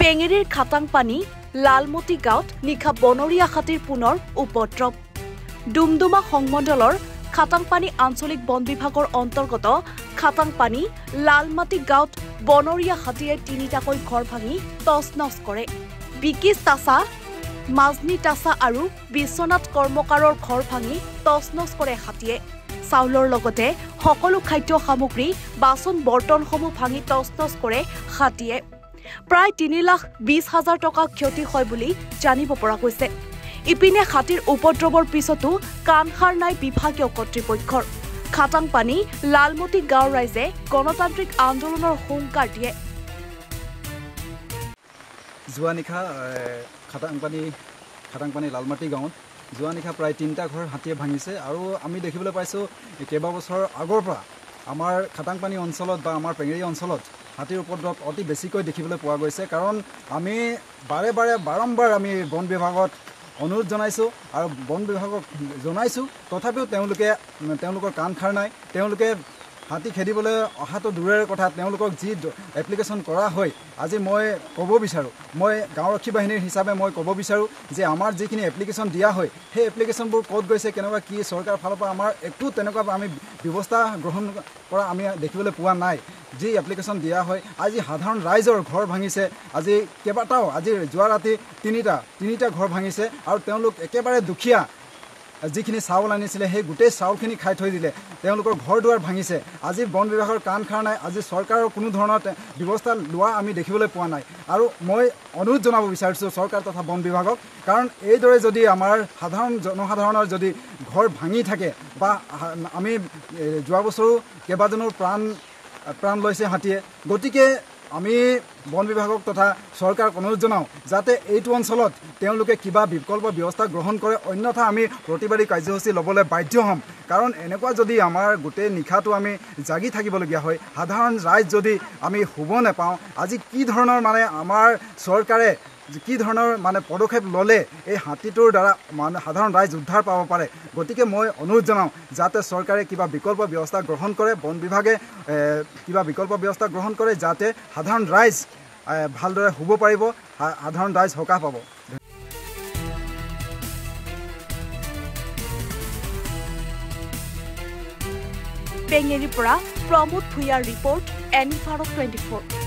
পেঙেৰীৰ খাটাংপানী লালমতি গাঁৱত নিশা বনৰীয়া হাতীৰ পুনৰ উপদ্ৰৱ। ডুমডুমা সংমণ্ডলৰ খাটাংপানী আঞ্চলিক বন বিভাগৰ অন্তৰ্গত খাটাংপানী লালমাটি গাঁৱত বনৰীয়া হাতীয়ে তিনিটাকৈ ঘৰ ভাঙি তছনছ কৰে। বিকিছ তাছা, মাজনী তাছা আৰু বিশ্বনাথ কৰ্মকাৰৰ ঘৰ ভাঙি তছনছ কৰে হাতীয়ে। চাউলৰ লগতে সকলো খাদ্য সামগ্ৰী বাচন বৰ্তনসমূহ ভাঙি তছনছ কৰে হাতীয়ে। প্ৰায় 3,20,000 টকা ক্ষতি হয় বুলি জানিব পৰা গৈছে। ইপিনে হাতীৰ উপদ্ৰৱৰ পিছতো কাণসাৰ নাই বিভাগীয় কৰ্তৃপক্ষৰ। খাটাংপানী লালমতি গাঁৱৰ ৰাইজে গণতান্ত্ৰিক আন্দোলনৰ হুংকাৰ দিয়ে। যোৱা নিশা খাটাংপানী লালমাটি গাঁৱত যোৱা নিশা প্ৰায় 3টা ঘৰ হাতীয়ে ভাঙিছে আৰু আমি দেখিবলৈ পাইছোঁ কেইবাবছৰ আগৰ পৰা আমাৰ খাটাংপানী অঞ্চলত বা আমাৰ পেঙেৰী অঞ্চলত হাতীৰ উপদ্ৰৱ অতি বেছিকৈ দেখিবলৈ পোৱা গৈছে। কাৰণ আমি বাৰম্বাৰ আমি বন বিভাগত অনুৰোধ জনাইছোঁ আৰু বন বিভাগক জনাইছোঁ, তথাপিও তেওঁলোকৰ কাণসাৰ নাই। তেওঁলোকে হাতী খেদিবলৈ অহাটো দূৰৰে কথা, তেওঁলোকক যি এপ্লিকেশ্যন কৰা হয়, আজি মই ক'ব বিচাৰোঁ, মই গাঁওৰক্ষী বাহিনীৰ হিচাপে মই ক'ব বিচাৰোঁ যে আমাৰ যিখিনি এপ্লিকেশ্যন দিয়া হয় সেই এপ্লিকেশ্যনবোৰ ক'ত গৈছে, কেনেকুৱা কি চৰকাৰৰ ফালৰ পৰা আমাৰ একো তেনেকুৱা আমি ব্যৱস্থা গ্ৰহণ কৰা আমি দেখিবলৈ পোৱা নাই। যি এপ্লিকেশ্যন দিয়া হয়, আজি সাধাৰণ ৰাইজৰ ঘৰ ভাঙিছে। আজি কেইবাটাও, আজি যোৱা ৰাতি তিনিটা ঘৰ ভাঙিছে আৰু তেওঁলোক একেবাৰে দুখীয়া। যিখিনি চাউল আনিছিলে সেই গোটেই চাউলখিনি খাই থৈ দিলে, তেওঁলোকৰ ঘৰ দুৱাৰ ভাঙিছে। আজি বন বিভাগৰ কাণসাৰ নাই, আজি চৰকাৰৰ কোনো ধৰণৰ ব্যৱস্থা লোৱা আমি দেখিবলৈ পোৱা নাই। আৰু মই অনুৰোধ জনাব বিচাৰিছোঁ চৰকাৰ তথা বন বিভাগক, কাৰণ এইদৰে যদি আমাৰ জনসাধাৰণৰ যদি ঘৰ ভাঙি থাকে বা আমি যোৱা বছৰো কেইবাজনৰ প্ৰাণ লৈছে হাতীয়ে, গতিকে আমি বন বিভাগক তথা চৰকাৰক অনুৰোধ জনাওঁ যাতে এইটো অঞ্চলত তেওঁলোকে কিবা বিকল্প ব্যৱস্থা গ্ৰহণ কৰে, অন্যথা আমি প্ৰতিবাদী কাৰ্যসূচী ল'বলৈ বাধ্য হ'ম। কাৰণ এনেকুৱা যদি আমাৰ গোটেই নিশাটো আমি জাগি থাকিবলগীয়া হয়, সাধাৰণ ৰাইজ যদি আমি শুব নাপাওঁ, আজি কি ধৰণৰ আমাৰ চৰকাৰে কি ধৰণৰ পদক্ষেপ ল'লে এই হাতীটোৰ দ্বাৰা সাধাৰণ ৰাইজ উদ্ধাৰ পাব পাৰে। গতিকে মই অনুৰোধ জনাওঁ যাতে চৰকাৰে কিবা বিকল্প ব্যৱস্থা গ্ৰহণ কৰে, বন বিভাগে কিবা বিকল্প ব্যৱস্থা গ্ৰহণ কৰে, যাতে সাধাৰণ ৰাইজ ভালদৰে শুব পাৰিব, সাধাৰণ ৰাইজ সকাহ পাব। পেঙেৰীৰ পৰা প্ৰমোদ ভূঞাৰ ৰিপৰ্ট, এনি ভাৰত 24।